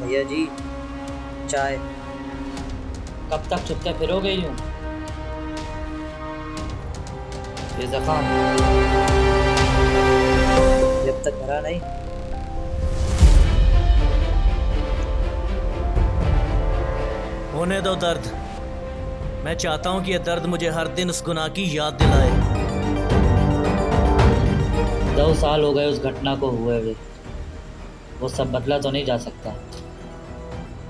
भैया जी चाय। कब तक चुपके फिरोगे यूं? ये जख्म जब तक भरा नहीं। होने दो दर्द। मैं चाहता हूं कि यह दर्द मुझे हर दिन उस गुनाह की याद दिलाए। 2 साल हो गए उस घटना को हुए हुए। वो सब बदला तो नहीं जा सकता,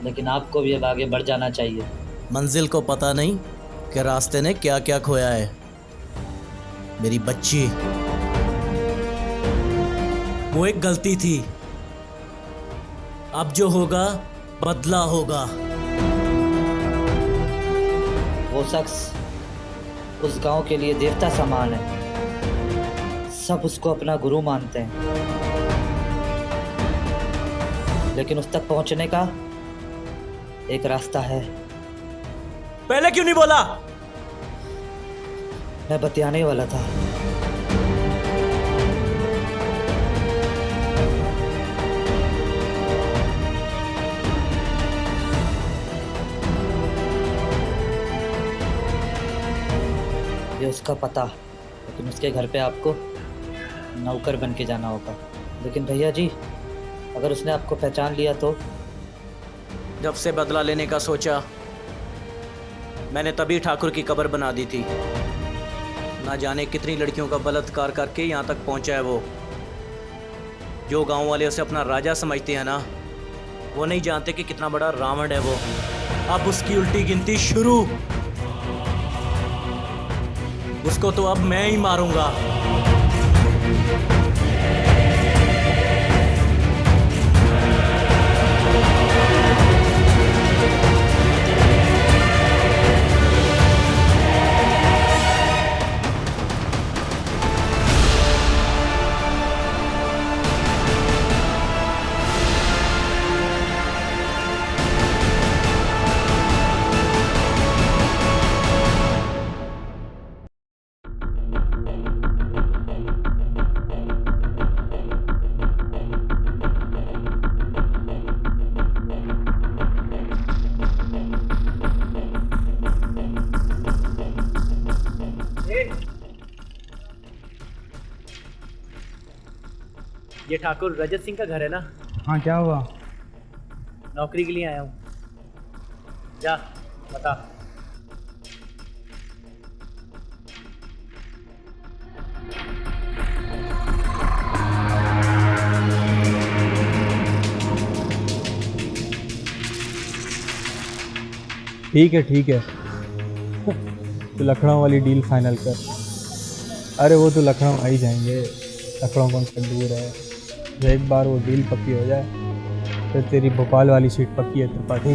लेकिन आपको भी अब आगे बढ़ जाना चाहिए। मंजिल को पता नहीं कि रास्ते ने क्या क्या खोया है। मेरी बच्ची, वो एक गलती थी। अब जो होगा बदला होगा। वो शख्स उस गांव के लिए देवता समान है। सब उसको अपना गुरु मानते हैं, लेकिन उस तक पहुंचने का एक रास्ता है। पहले क्यों नहीं बोला? मैं बतियाने वाला था। ये उसका पता, लेकिन उसके घर पे आपको नौकर बन के जाना होगा। लेकिन भैया जी, अगर उसने आपको पहचान लिया तो? जब से बदला लेने का सोचा, मैंने तभी ठाकुर की कब्र बना दी थी। ना जाने कितनी लड़कियों का बलात्कार करके यहाँ तक पहुँचा है वो। जो गांव वाले उसे अपना राजा समझते हैं ना, वो नहीं जानते कि कितना बड़ा रावण है वो। अब उसकी उल्टी गिनती शुरू। उसको तो अब मैं ही मारूंगा। ये ठाकुर रजत सिंह का घर है ना? हाँ, क्या हुआ? नौकरी के लिए आया हूँ। जा बता। ठीक है ठीक है। तो लखनऊ वाली डील फाइनल कर। अरे वो तो लखनऊ आ ही जाएंगे, लखनऊ कौन सा दूर है। जब एक बार वो डील पक्की हो जाए फिर तेरी भोपाल वाली सीट पक्की है त्रिपाठी।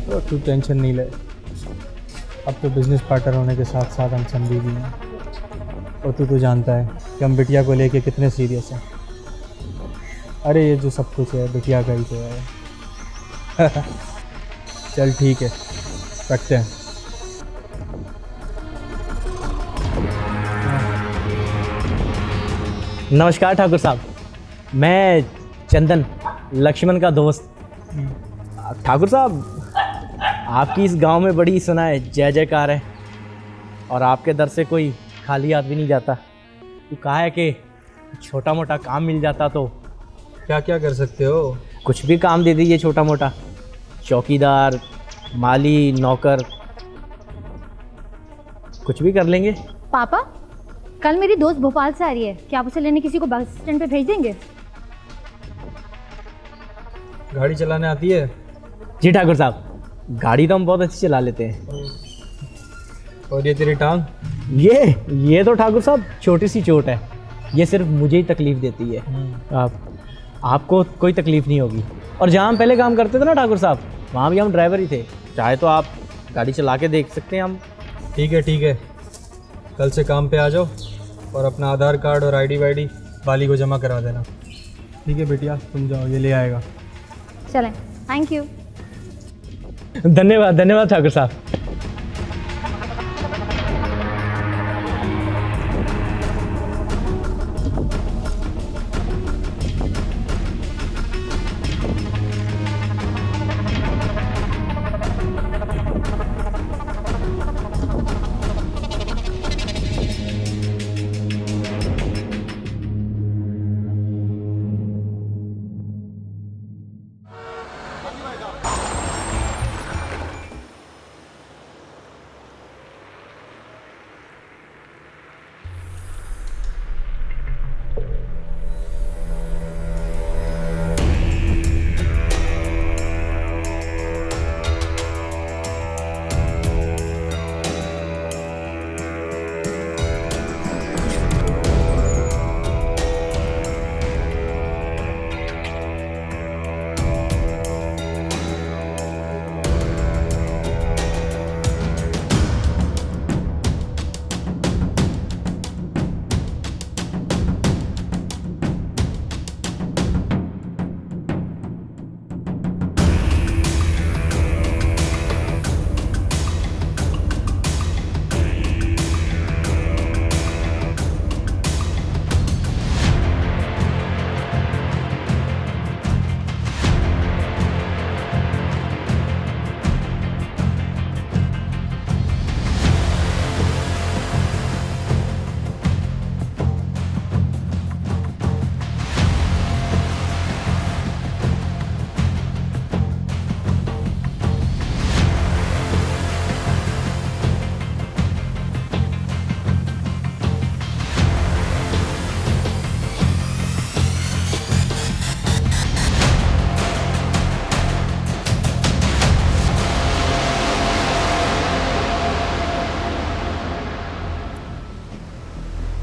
तो तू टेंशन नहीं ले, अब तो बिजनेस पार्टनर होने के साथ साथ हम समझी भी हैं। और तू जानता है कि हम बिटिया को लेके कितने सीरियस हैं। अरे ये जो सब कुछ है बिटिया का ही तो है। चल ठीक है, रखते हैं। नमस्कार ठाकुर साहब, मैं चंदन, लक्ष्मण का दोस्त। ठाकुर साहब, आपकी इस गांव में बड़ी सुना है जय जयकार है, और आपके दर से कोई खाली हाथ भी नहीं जाता। तो कहा है कि छोटा मोटा काम मिल जाता तो। क्या क्या कर सकते हो? कुछ भी काम दे दीजिए, छोटा मोटा। चौकीदार, माली, नौकर, कुछ भी कर लेंगे। पापा, कल मेरी दोस्त भोपाल से आ रही है, क्या आप उसे लेने किसी को बस स्टैंड पे भेज देंगे? गाड़ी चलाने आती है? जी ठाकुर साहब, गाड़ी तो हम बहुत अच्छी चला लेते हैं। और ये तेरी टांग? ये तो ठाकुर साहब छोटी सी चोट है, ये सिर्फ मुझे ही तकलीफ देती है। आपको कोई तकलीफ नहीं होगी। और जहाँ हम पहले काम करते थे ना ठाकुर साहब, वहाँ भी हम ड्राइवर ही थे। चाहे तो आप गाड़ी चला के देख सकते हैं हम। ठीक है, कल से काम पे आ जाओ, और अपना आधार कार्ड और आईडी वाईडी वाली को जमा करा देना। ठीक है बेटिया, तुम जाओ, ये ले आएगा। चलें, थैंक यू। धन्यवाद धन्यवाद ठाकुर साहब।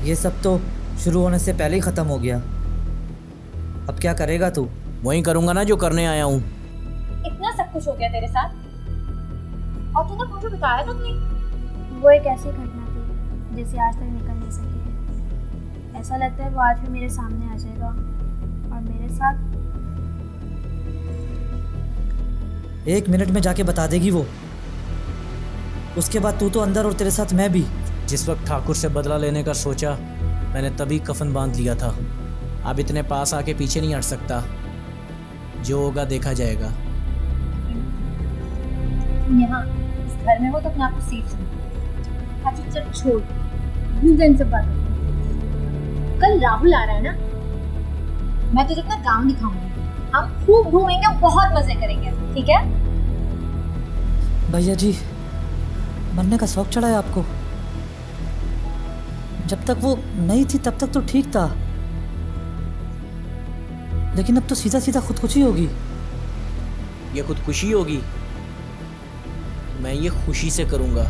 ये सब तो शुरू होने से पहले ही ख़त्म हो गया। अब क्या करेगा तू? वही करूँगा ना जो करने आया हूँ। इतना सब कुछ हो गया तेरे साथ और तूने मुझे बताया तक नहीं। वो एक ऐसी घटना थी जिसे आज तक निकल नहीं सकी है। ऐसा लगता है वो आज भी मेरे सामने आ जाएगा और मेरे साथ 1 मिनट में जाके बता देगी वो। उसके बाद तू तो अंदर और तेरे साथ मैं भी। जिस वक्त ठाकुर से बदला लेने का सोचा मैंने तभी कफन बांध लिया था। अब इतने पास आके पीछे नहीं हट सकता। जो होगा देखा जाएगा। यहाँ इस घर में हो तो अपने आप को सेफ समझो। अच्छा चल छोड़, भूल जा इन सब बातों को। कल राहुल आ रहा है ना, मैं तुझे अपना गाँव दिखाऊंगी। हम खूब घूमेंगे, बहुत मजे करेंगे, ठीक है? भैया जी, मरने का शौक चढ़ा है आपको? जब तक वो नहीं थी तब तक तो ठीक था, लेकिन अब तो सीधा सीधा खुदकुशी होगी। ये खुदकुशी होगी, मैं ये खुशी से करूँगा।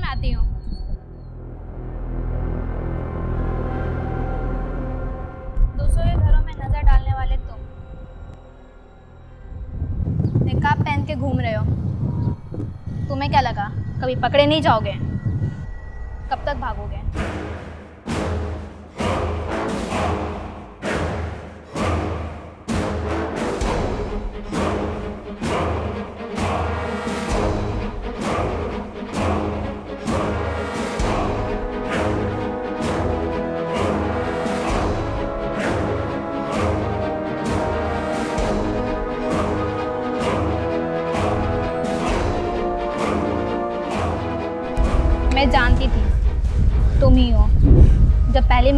आती हूँ। दूसरों के घरों में नजर डालने वाले तुम निकाब पहन के घूम रहे हो। तुम्हें क्या लगा कभी पकड़े नहीं जाओगे? कब तक भागोगे?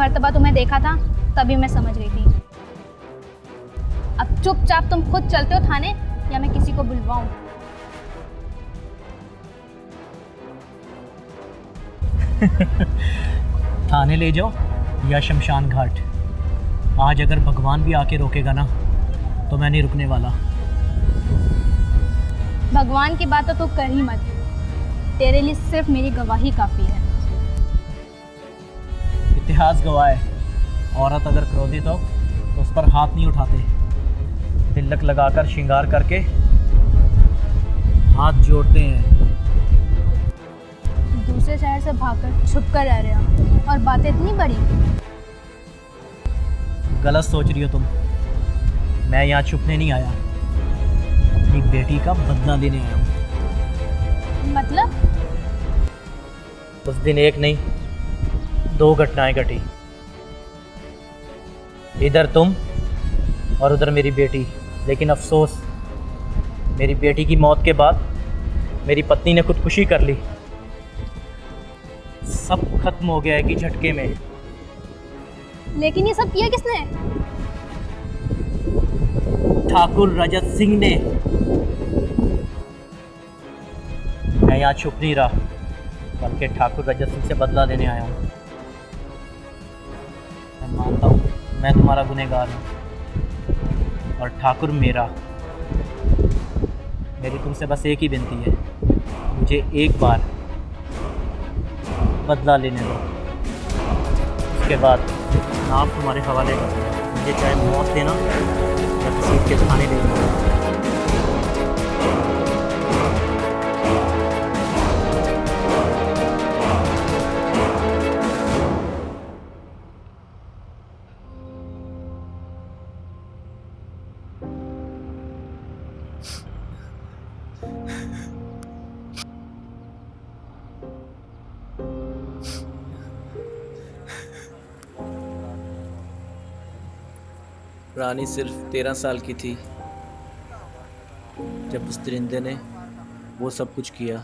मर्तबा तुम्हें देखा था तभी मैं समझ गई थी। अब चुपचाप तुम खुद चलते हो थाने या मैं किसी को बुलवाऊं? थाने ले जाओ या शमशान घाट। आज अगर भगवान भी आके रोकेगा ना तो मैं नहीं रुकने वाला। भगवान की बात तो कर ही मत, तेरे लिए सिर्फ मेरी गवाही काफी है। इतिहास गवाह है, औरत अगर क्रोधित हो तो उस पर हाथ नहीं उठाते, तिलक लगाकर श्रृंगार करके हाथ जोड़ते हैं। दूसरे शहर से भागकर छुप कर रह रहे हो और बातें इतनी बड़ी। गलत सोच रही हो तुम। मैं यहाँ छुपने नहीं आया, अपनी बेटी का बदला लेने आया हूँ। मतलब? उस दिन एक नहीं 2 घटनाएं घटी, इधर तुम और उधर मेरी बेटी। लेकिन अफसोस, मेरी बेटी की मौत के बाद मेरी पत्नी ने खुदकुशी कर ली। सब खत्म हो गया है कि झटके में। लेकिन ये सब किया किसने? ठाकुर रजत सिंह ने। मैं यहाँ छुप नहीं रहा, बल्कि ठाकुर रजत सिंह से बदला लेने आया हूँ। मैं मानता हूँ मैं तुम्हारा गुनहगार हूँ और ठाकुर मेरा। मेरी तुमसे बस एक ही विनती है, मुझे एक बार बदला लेने दो। उसके बाद नाम तुम्हारे हवाले कर दूँ। मुझे चाहे मौत देना या किसी के थाने ले जाना। रानी सिर्फ 13 साल की थी जब उस दरिंदे ने वो सब कुछ किया।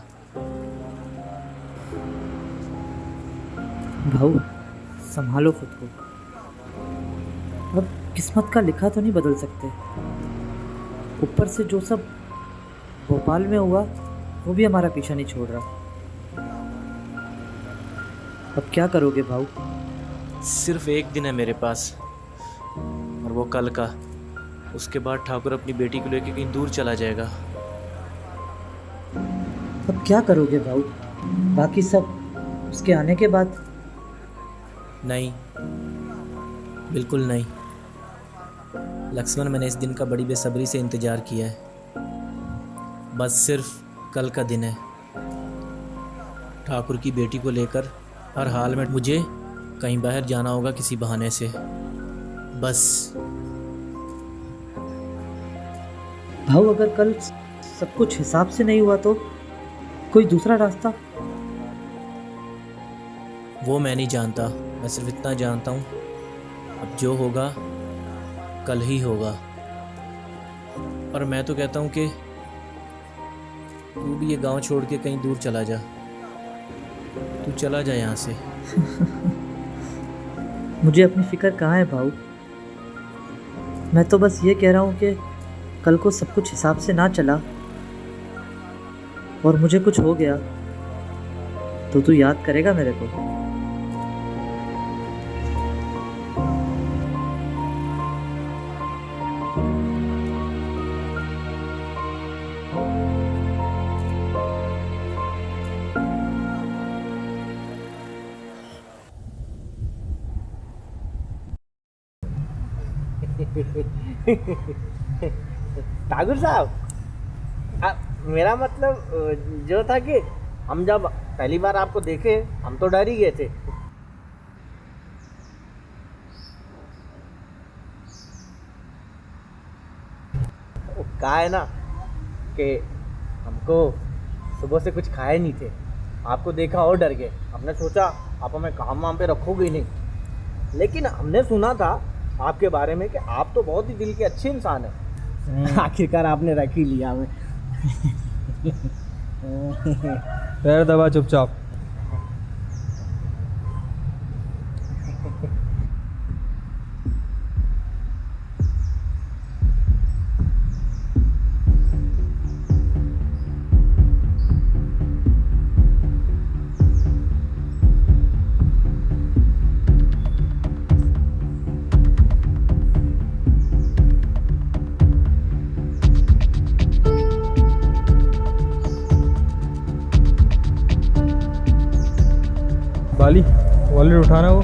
भाऊ संभालो खुद को। अब किस्मत का लिखा तो नहीं बदल सकते। ऊपर से जो सब भोपाल में हुआ वो भी हमारा पीछा नहीं छोड़ रहा। अब क्या करोगे भाऊ? सिर्फ एक दिन है मेरे पास, और वो कल का। उसके बाद ठाकुर अपनी बेटी को लेकर कहीं दूर चला जाएगा। अब क्या करोगे भाऊ? बाकी सब उसके आने के बाद? नहीं, बिल्कुल नहीं लक्ष्मण, मैंने इस दिन का बड़ी बेसब्री से इंतज़ार किया है। बस सिर्फ कल का दिन है। ठाकुर की बेटी को लेकर हर हाल में मुझे कहीं बाहर जाना होगा किसी बहाने से, बस। भाऊ अगर कल सब कुछ हिसाब से नहीं हुआ तो कोई दूसरा रास्ता? वो मैं नहीं जानता, मैं सिर्फ इतना जानता हूँ, अब जो होगा कल ही होगा। और मैं तो कहता हूँ कि तू भी ये गांव छोड़ के कहीं दूर चला जा। तू चला जा यहाँ से। मुझे अपनी फिक्र कहाँ है भाऊ? मैं तो बस ये कह रहा हूँ कि कल को सब कुछ हिसाब से ना चला और मुझे कुछ हो गया तो तू याद करेगा मेरे को। ठाकुर साहब, मेरा मतलब जो था कि हम जब पहली बार आपको देखे हम तो डर ही गए थे। कहा है ना कि हमको सुबह से कुछ खाए नहीं थे, आपको देखा और डर गए। हमने सोचा आप हमें काम वाम पे रखोगे ही नहीं, लेकिन हमने सुना था आपके बारे में कि आप तो बहुत ही दिल के अच्छे इंसान हैं। आखिरकार आपने रख ही लिया हमें। पैर दबा चुपचाप। बाली वॉलेट उठाना वो।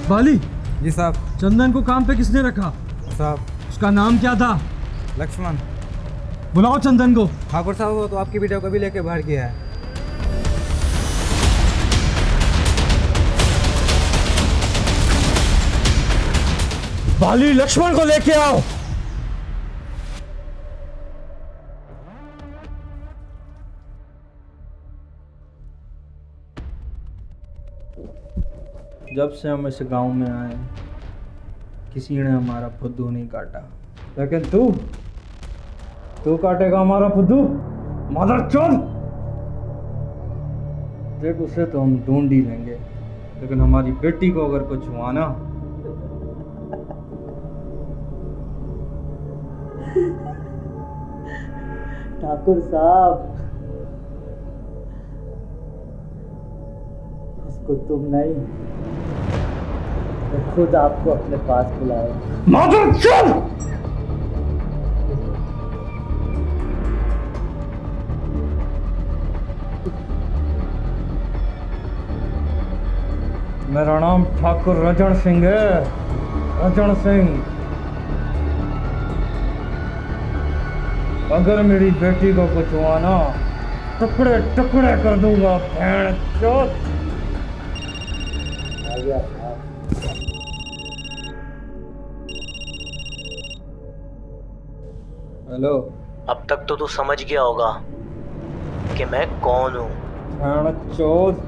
बाली, जी साहब। चंदन को काम पे किसने रखा? साहब उसका नाम क्या था? लक्ष्मण। बुलाओ चंदन को। ठाकुर साहब वो तो आपकी वीडियो को भी लेके बाहर किया है। बाली, लक्ष्मण को लेके आओ। जब से हम इस गांव में आए किसी ने हमारा फुद्दू नहीं काटा, लेकिन तू काटेगा हमारा फुद्दू? मदरचोद! देख, उसे तो हम ढूंढ ही लेंगे, लेकिन हमारी बेटी को अगर कुछ हुआ ना, ठाकुर साहब, उसको तुम नहीं, मैं खुद आपको अपने पास बुलाया। मदरचोद! मेरा नाम ठाकुर रजन सिंह है, रजन सिंह। अगर मेरी बेटी को कुछ हुआ ना, टुकड़े टुकड़े कर दूंगा, भैंस चोद। आ गया साहब। हेलो। अब तक तो तू समझ गया होगा कि मैं कौन हूँ। भैंस चोद,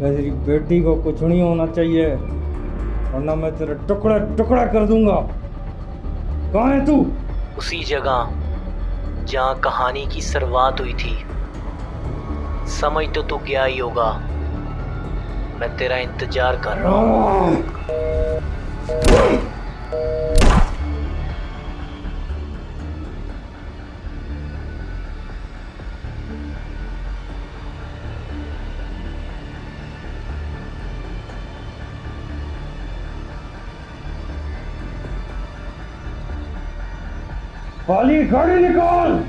मेरी बेटी को कुछ नहीं होना चाहिए, वरना मैं तेरे टुकड़े टुकड़ा कर दूंगा। कहाँ है तू? उसी जगह जहाँ कहानी की शुरुआत हुई थी। समझ तो तू गया ही होगा, मैं तेरा इंतजार कर रहा हूँ। बाली, गाड़ी निकाल।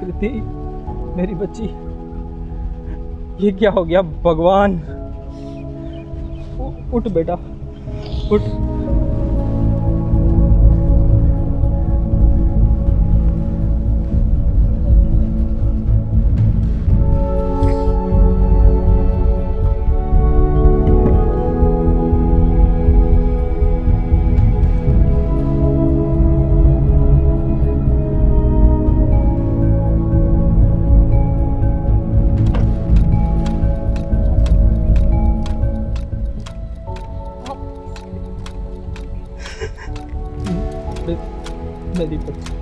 कृति, मेरी बच्ची, ये क्या हो गया भगवान? उठ बेटा, उठ। मेरी बच्ची,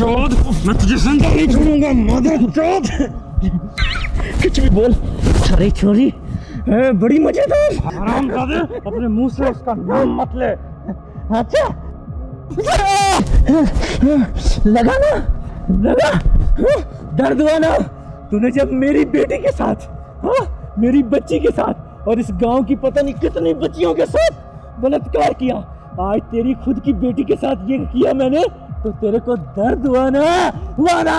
चोद, मैं तुझे जिंदा नहीं छोड़ूंगा मदर चोद। कुछ भी बोल सारी छोरी बड़ी मजेदार। हरामजादे, अपने मुंह से उसका नाम मत ले। अच्छा लगा ना, लगा दर्द हुआ ना तूने जब मेरी बेटी के साथ, हाँ मेरी बच्ची के साथ और इस गांव की पता नहीं कितनी बच्चियों के साथ बलात्कार किया। आज तेरी खुद की बेटी के साथ ये किया मैंने, तो तेरे को दर्द हुआ ना, हुआ ना,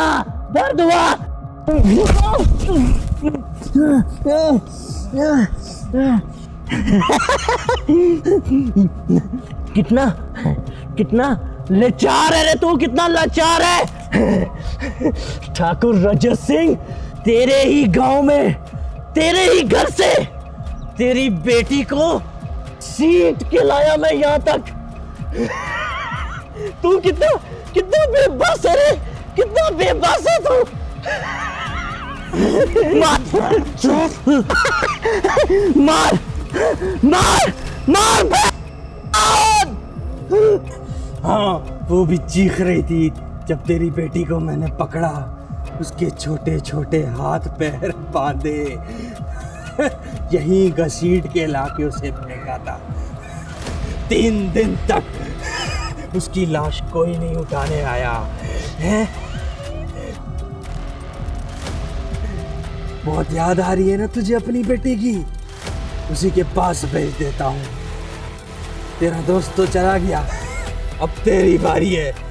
दर्द हुआ। कितना कितना लाचार है रे तू, कितना लाचार है। ठाकुर रजत सिंह, तेरे ही गांव में, तेरे ही घर से तेरी बेटी को सीट के लाया मैं यहाँ तक। तू कितना कितना बेबस है रे, कितना बेबस है तू। मार मार मार मार। हाँ वो भी चीख रही थी जब तेरी बेटी को मैंने पकड़ा, उसके छोटे छोटे हाथ पैर बांधे, यहीं घसीट के लाके उसे फेंका था। 3 दिन तक उसकी लाश कोई नहीं उठाने आया है। बहुत याद आ रही है ना तुझे अपनी बेटी की, उसी के पास भेज देता हूँ। तेरा दोस्त तो चला गया, अब तेरी बारी है।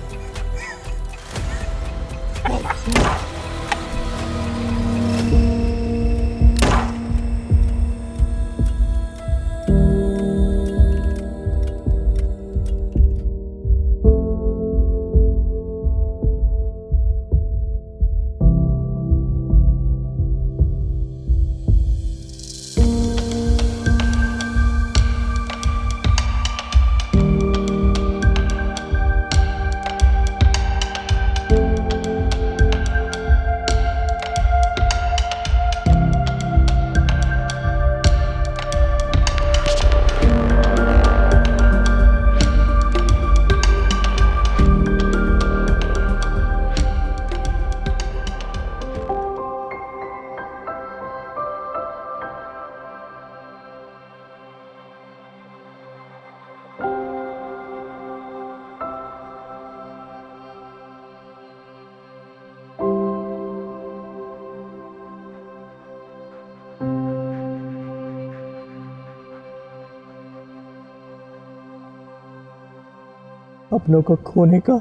अपनों को खोने का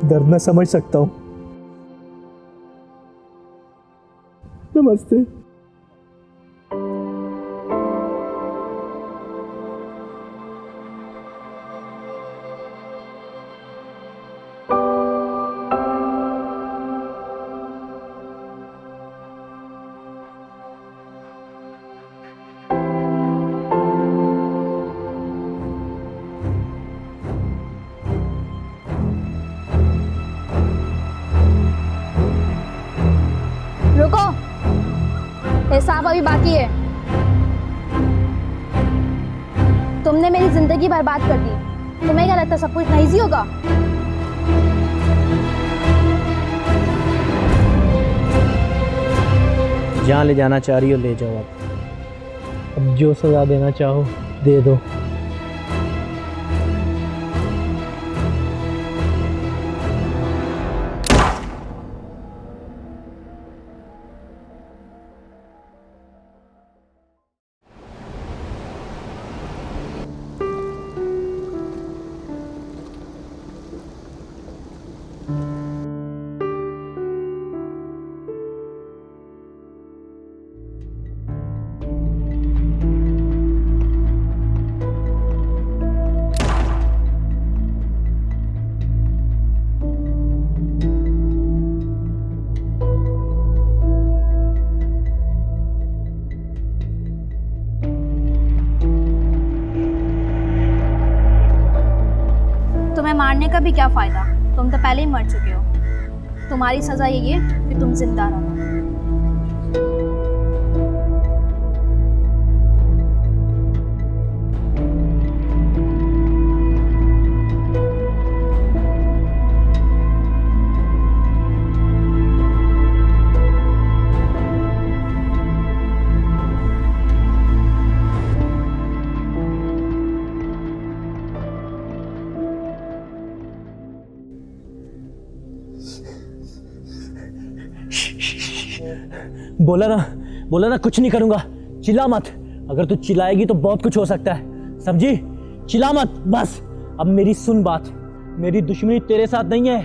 दर्द मैं समझ सकता हूं। नमस्ते। रुको, हिसाब अभी बाकी है। तुमने मेरी जिंदगी बर्बाद कर दी, तुम्हें क्या लगता सब कुछ नहीं ही होगा? जहाँ ले जाना चाह रही हो ले जाओ। अब जो सजा देना चाहो दे दो। तुम्हें मारने का भी क्या फायदा, तुम तो पहले ही मर चुके हो। तुम्हारी सजा यही है कि तुम जिंदा रहो। बोला ना कुछ नहीं करूंगा। चिल्ला मत, अगर तू चिल्लाएगी तो बहुत कुछ हो सकता है, समझी? चिल्ला मत बस। अब मेरी सुन बात, मेरी दुश्मनी तेरे साथ नहीं है,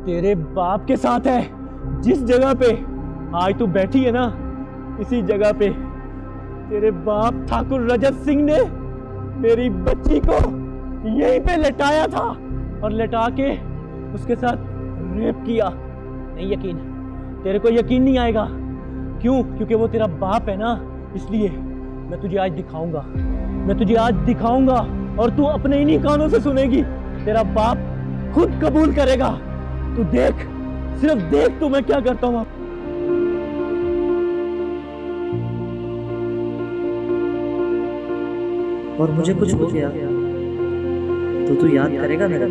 तेरे बाप के साथ है। जिस जगह पे आज तू बैठी है ना, इसी जगह पे तेरे बाप ठाकुर रजत सिंह ने मेरी बच्ची को यहीं पे लटाया था और लटा के उसके साथ रेप किया। नहीं यकीन, तेरे को यकीन नहीं आएगा। क्यों? क्योंकि वो तेरा बाप है ना, इसलिए मैं तुझे आज दिखाऊंगा, मैं तुझे आज दिखाऊंगा और तू अपने इन्हीं कानों से सुनेगी। तेरा बाप खुद कबूल करेगा। तू देख, सिर्फ देख तू मैं क्या करता हूँ। और मुझे कुछ हो गया तो तू याद करेगा मेरा?